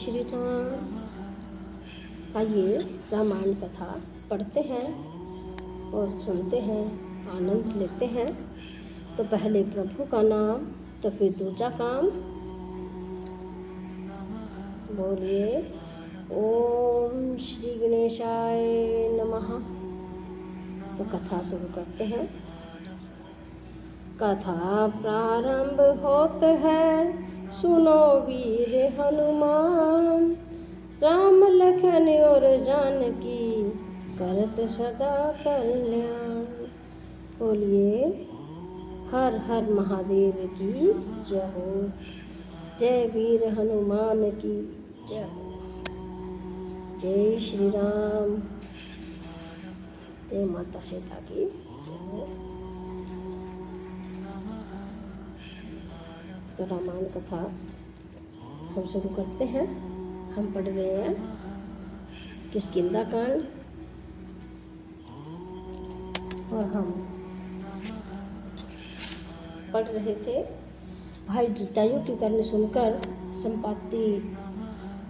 श्री राम। आइए रामायण कथा पढ़ते हैं और सुनते हैं, आनंद लेते हैं। तो पहले प्रभु का नाम, तो फिर दूजा काम। बोलिए ओम श्री गणेशाय नमः। तो कथा शुरू करते हैं। कथा प्रारंभ होत है, सुनो वीर हनुमान। राम लखन और जानकी करत सदा कल्याण। बोलिए हर हर महादेव की जय हो। जय वीर हनुमान की जय हो। जय श्री राम। जय माता सीता की जय हो। तो रामायण कथा हम शुरू करते हैं। हम पढ़ रहे हैं किष्किंधा कांड और हम पढ़ रहे थे भाई जटायु की कहानी सुनकर संपाति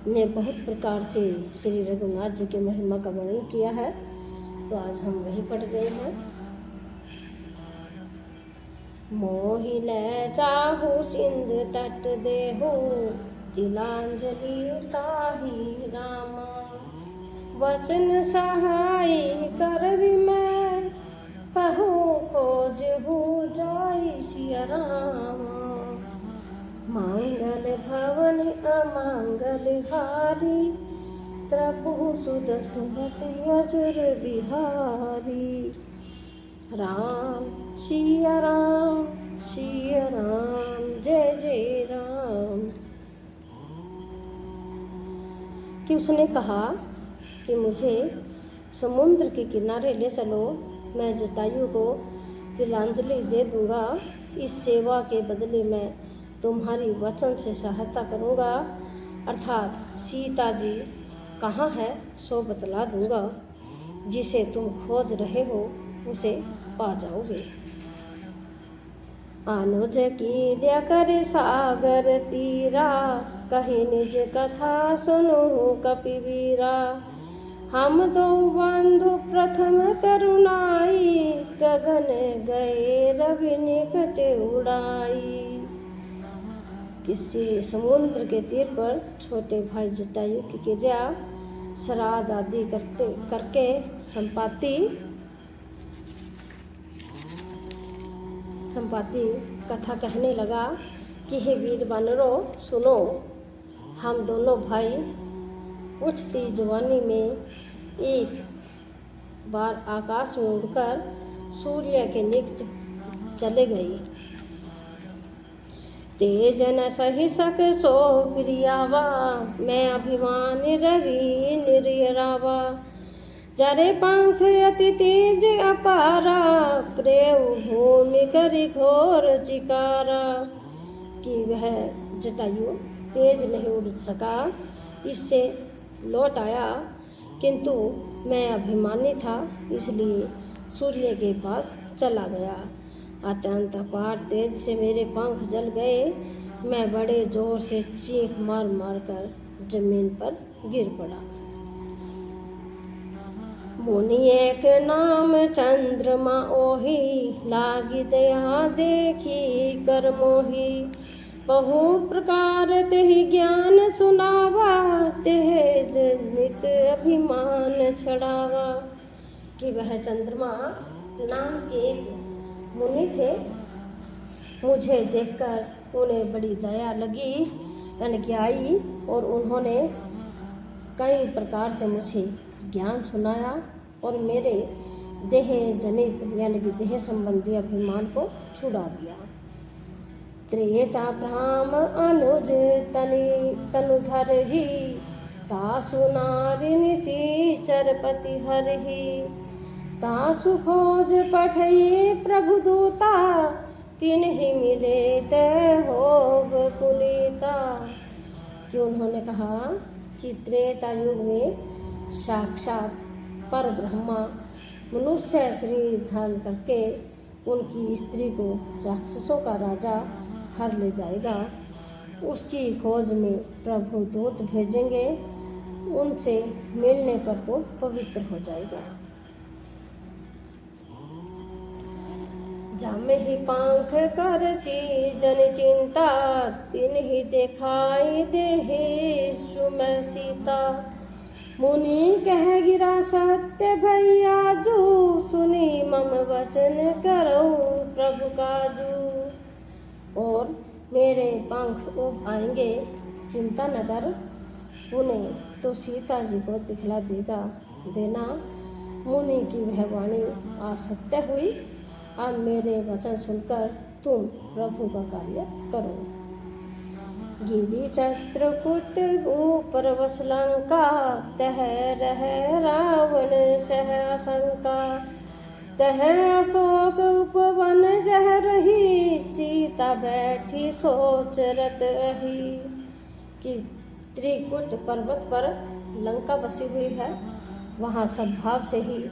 ने बहुत प्रकार से श्री रघुनाथ जी की महिमा का वर्णन किया है। तो आज हम वही पढ़ रहे हैं। मोहि ले जाहु सिंध तट देहु, तिलांजलि ताहि रामा। वचन सहाय करबि मैं, कहु खोजहु जाय सिया रामा। मांगल भवन अमांगल हारी, प्रभु सुदशरथ अजर बिहारी। राम सिया राम, जय जय राम। कि उसने कहा कि मुझे समुद्र के किनारे ले चलो, मैं जटायु को तिलांजलि दे दूंगा। इस सेवा के बदले मैं तुम्हारी वचन से सहायता करूंगा, अर्थात सीता जी कहाँ है सो बतला दूंगा। जिसे तुम खोज रहे हो उसे पा जाओगे। अनुज की जय कर सागर तीरा, कही निज कथा सुनो कपिवीरा। हम दो बंधु प्रथम करुणाई, गगन गए रवि निकट उड़ाई। किसी समुद्र के तीर पर छोटे भाई जटायु की क्रिया श्राद्ध आदि करके संपाति कथा कहने लगा कि हे वीर वानरों सुनो। हम दोनों भाई उठती जवानी में एक बार आकाश में उड़कर सूर्य के निकट चले गए। तेज न सही सक सो प्रियावा, मैं अभिमान रवि निर्यरावा। जरे पंख अति तेज अपारा, प्रेम भूमि करि घोर चिकारा। कि वह जटायु तेज नहीं उड़ सका, इससे लौट आया, किंतु मैं अभिमानी था इसलिए सूर्य के पास चला गया। अत्यंत अपार तेज से मेरे पंख जल गए। मैं बड़े जोर से चीख मार मार कर जमीन पर गिर पड़ा। मुनि एक नाम चंद्रमा ओहि, लागी दया देखी कर मोहि। बहु प्रकार तेहि ज्ञान सुनावा, तेज नित अभिमान छड़ावा। कि वह चंद्रमा नाम के एक मुनि थे। मुझे देखकर उन्हें बड़ी दया लगी, तनिक आई, और उन्होंने कई प्रकार से मुझे ज्ञान सुनाया और मेरे देह जनित यानी कि देह संबंधी अभिमान को छुड़ा दिया। त्रेता ब्राह्म अनुज तनुधर ही, तासु नारी निशीचर पति हर ही। तासु खोज पठई प्रभु दूता, तिन्हि मिले ते होग पुनीता। कि उन्होंने कहा कि त्रेता युग में साक्षात पर ब्रह्मा मनुष्य शरीर धारण करके उनकी स्त्री को राक्षसों का राजा हर ले जाएगा। उसकी खोज में प्रभु दूत भेजेंगे, उनसे मिलने पर वो पवित्र हो जाएगा। जामे ही पांख कर सी जन चिंता, तिन ही दिखाई दे सुमय सीता। मुनि कह गिरा सत्य भैया जू, सुनी मम वचन करो प्रभु काजू। और मेरे पंख उब आएंगे, चिंता न कर, उन्हें तो सीता जी को दिखला देना। मुनि की वह वाणी आज सत्य हुई। अब मेरे वचन सुनकर तुम प्रभु का कार्य करो। गिरि चित्रकूट ऊपर वस लंका, तह रह रावण सह आशंका। तह अशोक उपवन जह रही, सीता बैठी सोच रत रही। कि त्रिकुट पर्वत पर लंका बसी हुई है, वहाँ सद्भाव से ही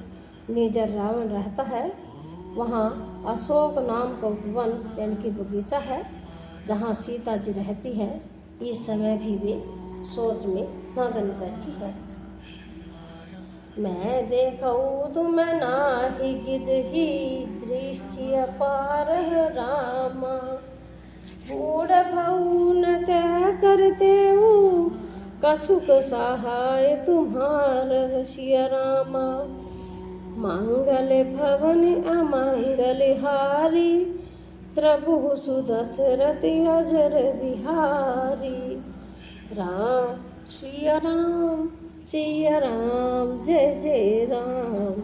निजर रावण रहता है। वहाँ अशोक नाम का उपवन यानी कि बगीचा है, जहाँ सीता जी रहती है। इस समय भी वे सोच में मगन बैठी है। मैं देखऊँ तुम नाही गिदही, दृष्टि अपार रामा। बूढ़ भऊ न क्या करते हूँ, कछुक सहाय तुम्हार सिया रामा। मंगल भवन अमंगल हारी, प्रभु सुदशरथ अजर बिहारी। राम सिया राम जय जय राम।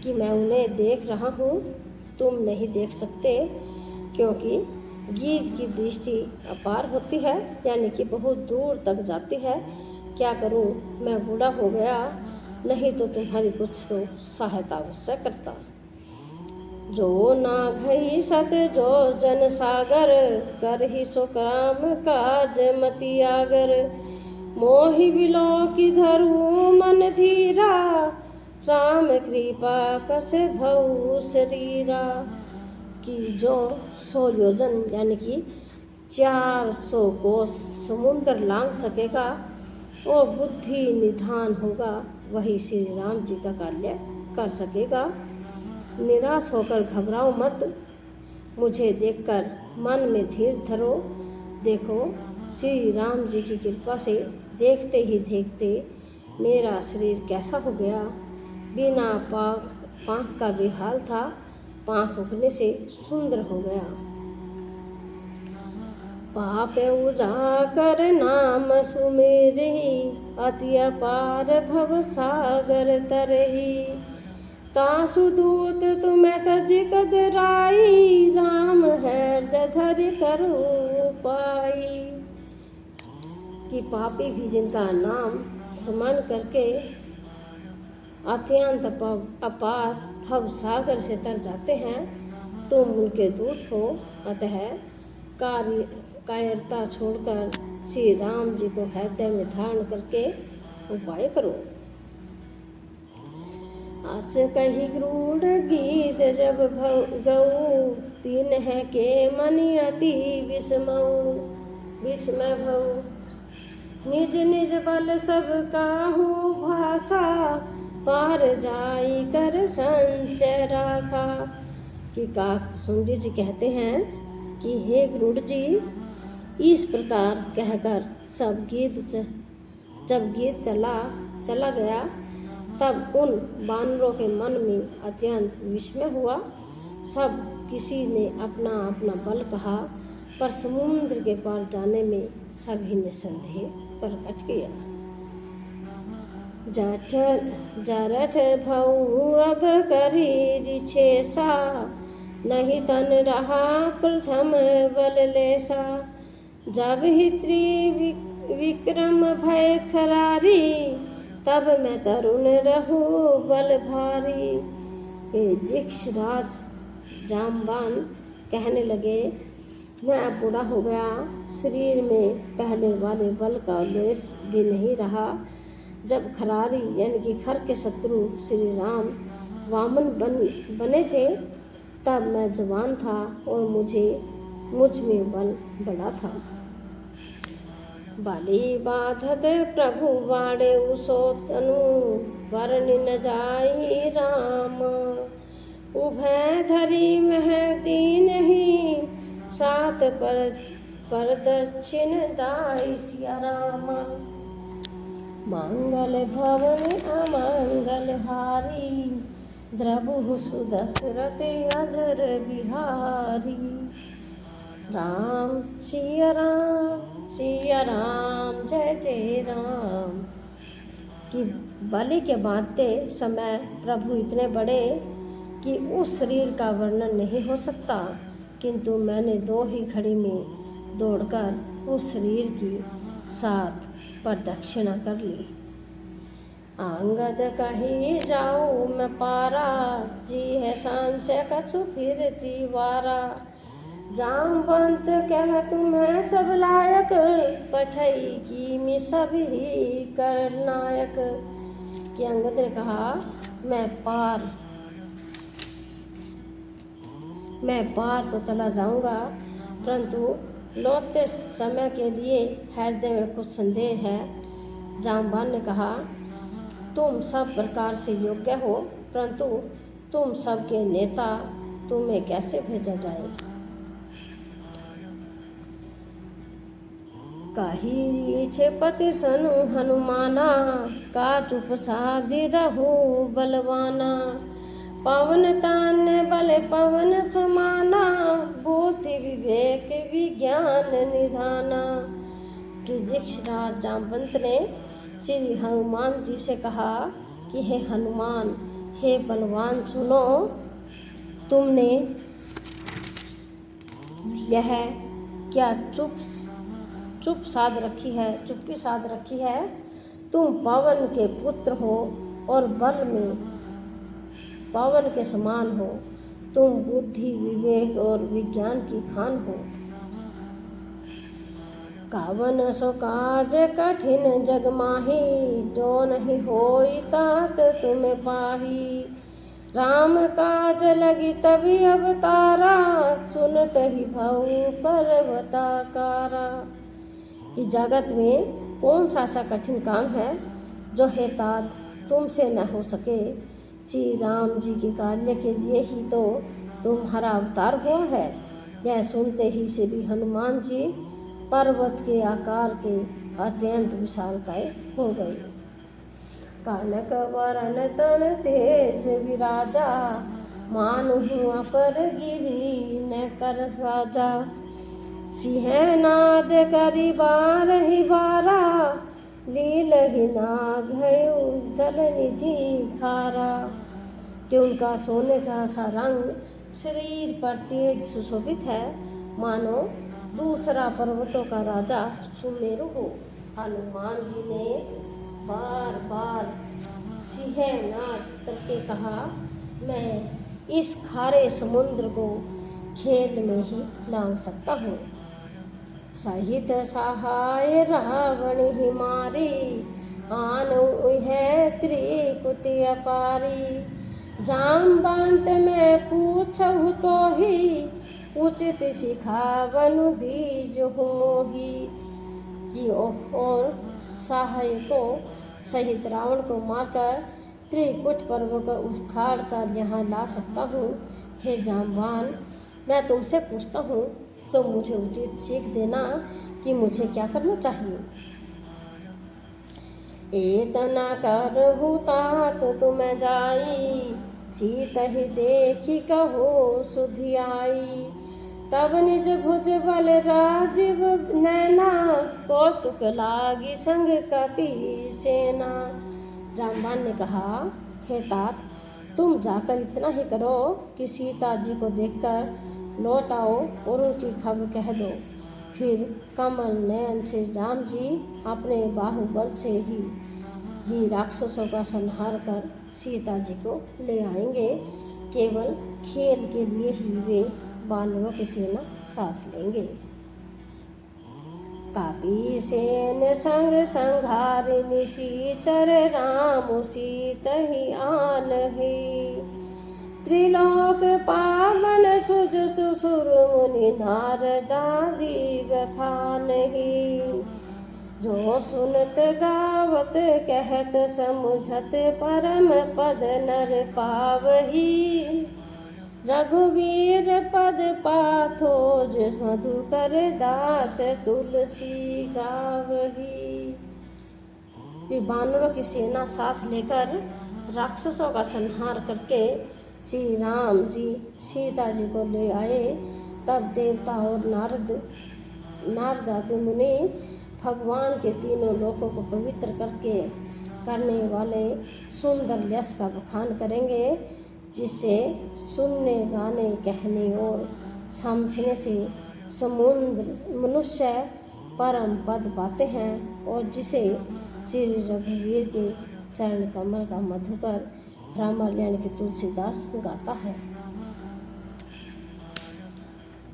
कि मैं उन्हें देख रहा हूँ, तुम नहीं देख सकते, क्योंकि गीत की दृष्टि अपार होती है, यानी कि बहुत दूर तक जाती है। क्या करूं, मैं बूढ़ा हो गया, नहीं तो तुम्हारी कुछ तो सहायता अवश्य करता। जो ना घई सत जो जन सागर, कर ही सो काम काज मति आगर। मोहि बिलो की धरू मन धीरा, राम कृपा कस भऊ शरीरा। कि जो 100 योजन यानी कि 400 कोस समुद्र लांघ सकेगा और बुद्धि निधान होगा, वही श्री राम जी का कार्य कर सकेगा। निराश होकर घबराओ मत, मुझे देखकर मन में धीर धरो। देखो श्री राम जी की कृपा से देखते ही देखते मेरा शरीर कैसा हो गया। बिना पाँख का बेहाल था, पाँख उगने से सुंदर हो गया। पाप उजागर नाम सुमेरही, अति अपार भव सागर तरही। तासु दूत तुम्हें तज कदराई, राम हृदय धरि करो पाई। कि पापी भी जिनका नाम स्मरण करके अत्यंत अपार भव सागर से तर जाते हैं, तुम उनके दूत हो। अतः कायरता छोड़कर श्री राम जी को हृदय में धारण करके उपाय करो। आस कही क्रूर गीत जब गऊ, तीन है के मनि अति विस्मय भऊ। निज निज बल सब काहू भाषा, पार जाई कर संचय राखा। कि काकसुंडी जी कहते हैं कि हे गरुड़ जी, इस प्रकार कहकर जब गीत चला गया, तब उन बानरों के मन में अत्यंत विस्मय हुआ। सब किसी ने अपना अपना बल कहा, पर समुद्र के पार जाने में सभी ने संदेह प्रकट किया। जरठ भऊ अब करी रिछेसा, नहीं तन रहा प्रथम बल लेसा। जब ही त्रिविक्रम भय खरारी, तब मैं तरुण रहूं बल भारी। जिक्ष राज जामवान कहने लगे, मैं अब बूढ़ा हो गया, शरीर में पहले वाले बल का लेश भी नहीं रहा। जब खरारी यानी कि खर के शत्रु श्री राम वामन बने थे, तब मैं जवान था और मुझ में बल बड़ा था। बाली बाधत प्रभु बाड़े उसो तनु वर्ण न जाई राम। उभय धरी मह दीन ही सात पर दक्षिण दाई सिया राम। मंगल भवन अमंगल हारी द्रबु सुदशरथ अधर बिहारी। राम सिया राम जय जय राम। कि बलि के बांधते समय प्रभु इतने बड़े कि उस शरीर का वर्णन नहीं हो सकता, किंतु मैंने 2 ही घड़ी में दौड़कर उस शरीर की 7 प्रदक्षिणा कर ली। आंगद कही जाऊँ मैं पारा, जी है शान से कछु फिर दीवारा। जामवंत कह तुम्हें सब लायक, पठई की मी सभी कर नायक। कि अंगद ने कहा मैं पार तो चला जाऊंगा, परंतु लौटते समय के लिए हृदय में कुछ संदेह है। जामवान ने कहा तुम सब प्रकार से योग्य हो, परंतु तुम सबके नेता, तुम्हें कैसे भेजा जाए। कही पति सनु हनुमाना, का चुप साधि रहु बलवाना। पवन तान्य बल पवन समाना, बुद्धि विवेक विज्ञान निधाना। कि राज जामवंत ने श्री हनुमान जी से कहा कि हे हनुमान, हे बलवान, सुनो, तुमने यह क्या चुप्पी साध रखी है। तुम पवन के पुत्र हो और बल में पवन के समान हो। तुम बुद्धि विवेक और विज्ञान की खान हो। कावन सो काज कठिन जग माही, जो नहीं होई तात तुम्हें पाही। राम काज लगी तभी अवतारा, सुनत ही भऊ पर्वताकारा। इस जगत में कौन सा ऐसा कठिन काम है जो हे तात तुमसे न हो सके। श्री राम जी के कार्य के लिए ही तो तुम्हारा अवतार हुआ है। यह सुनते ही श्री हनुमान जी पर्वत के आकार के अत्यंत विशालकाय हो गए। कनक वरन तन तेज विराजा, मानु पर गिरी न कर साजा। सिंहनाद करी बार ही बारा, लील ही नाग जल निधि खारा। कि उनका सोने का सा रंग शरीर पर तेज सुशोभित है, मानो दूसरा पर्वतों का राजा सुमेरु हो। हनुमान जी ने बार बार सिंहनाद करके कहा, मैं इस खारे समुद्र को खेल में ही लांघ सकता हूँ। सहित सहाय रावण ही मारी, आन है त्रिकुटी अपारी। जामवंत में पूछहु तो ही, उचित सिखावनु दीज होही। कि और सहाय को सहित रावण को मारकर त्रिकुट पर्व को उखाड़ कर यहाँ ला सकता हूँ। हे जामवान, मैं तुमसे पूछता हूँ तो मुझे उचित सीख देना कि मुझे क्या करना चाहिए। एतना करहु तात तुम जाई, सीत ही देखी कहो सुधियाई। तब निज भुज बल राजीव नैना, कौतुक लागी संग कपि सेना। जामवान ने कहा, हे तात, तुम जाकर इतना ही करो कि सीता जी को देखकर लौट आओ और उनकी खबर कह दो। फिर कमल नयन से राम जी अपने बाहुबल से ही राक्षसों का संहार कर सीता जी को ले आएंगे। केवल खेल के लिए ही वे वानरों की सेना साथ लेंगे। कापी सेन संग संघारि निशिचर, राम सीत ही आन ही। त्रिलोक पावन सुज सुसुर मुनि नारदादि बखान ही। सुनत गावत कहत समुझत परम पद नर पावही। रघुवीर पद पाथो जिस मधुकर दास तुलसी गावही। ये बानरों की सेना साथ लेकर राक्षसों का संहार करके श्री राम जी सीता जी को ले आए। तब देवता और नारद आदि मुनि भगवान के तीनों लोकों को पवित्र करने वाले सुंदर यश का बखान करेंगे, जिससे सुनने, गाने, कहने और समझने से मनुष्य परम पद पाते हैं, और जिसे श्री रघुवीर के चरण कमल का मधुकर भ्रमर यानी कि तुलसीदास गाता है।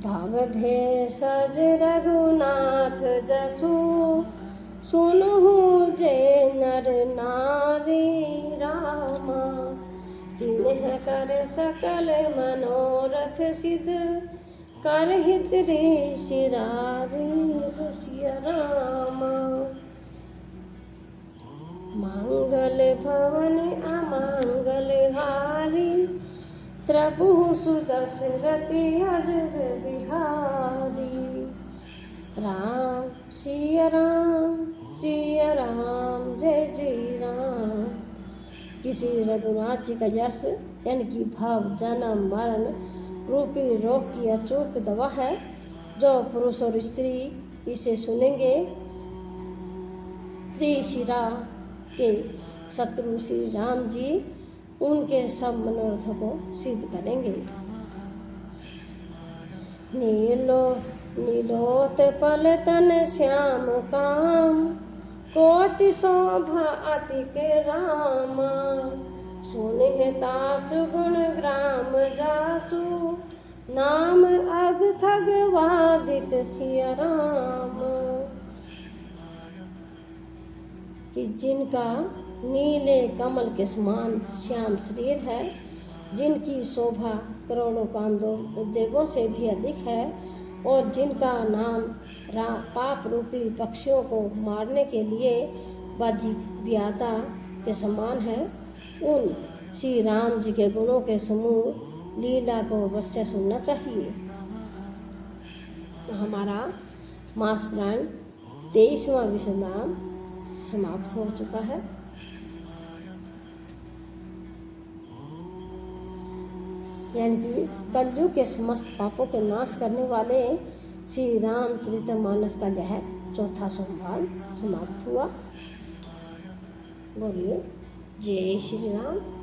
भाव भेषज रघुनाथ जसु सुनहु जे नर नारी रामा। जिन्ह कर सकल मनोरथ सिद्ध करहित ऋषि रसिया रामा। मंगल भवन अमंगल हारी प्रभु सुदशरथि अजर बिहारी। राम सिया राम जय जय राम। किसी रघुनाथ जी का यश यानी कि भाव जन्म मरण रूपी रोग की अचूक दवा है। जो पुरुष और स्त्री इसे सुनेंगे त्रिशिरा के शत्रु श्री राम जी उनके सब मनोरथों को सिद्ध करेंगे। नीलोत पल तन श्याम काम कोटि शोभा अति के रामा। सुने तासु गुण ग्राम जासु नाम अग थग वादित सिया राम। कि जिनका नीले कमल के समान श्याम शरीर है, जिनकी शोभा करोड़ों कामदेवों से भी अधिक है, और जिनका नाम पाप रूपी पक्षियों को मारने के लिए बाधिक व्याधा के समान है, उन श्री राम जी के गुणों के समूह लीला को अवश्य सुनना चाहिए। तो हमारा मास पुराण 23वां विश्राम समाप्त हो चुका है। यानी कि कलयुग के समस्त पापों के नाश करने वाले श्री रामचरितमानस का यह चौथा सोमवार समाप्त हुआ। बोलिए जय श्री राम।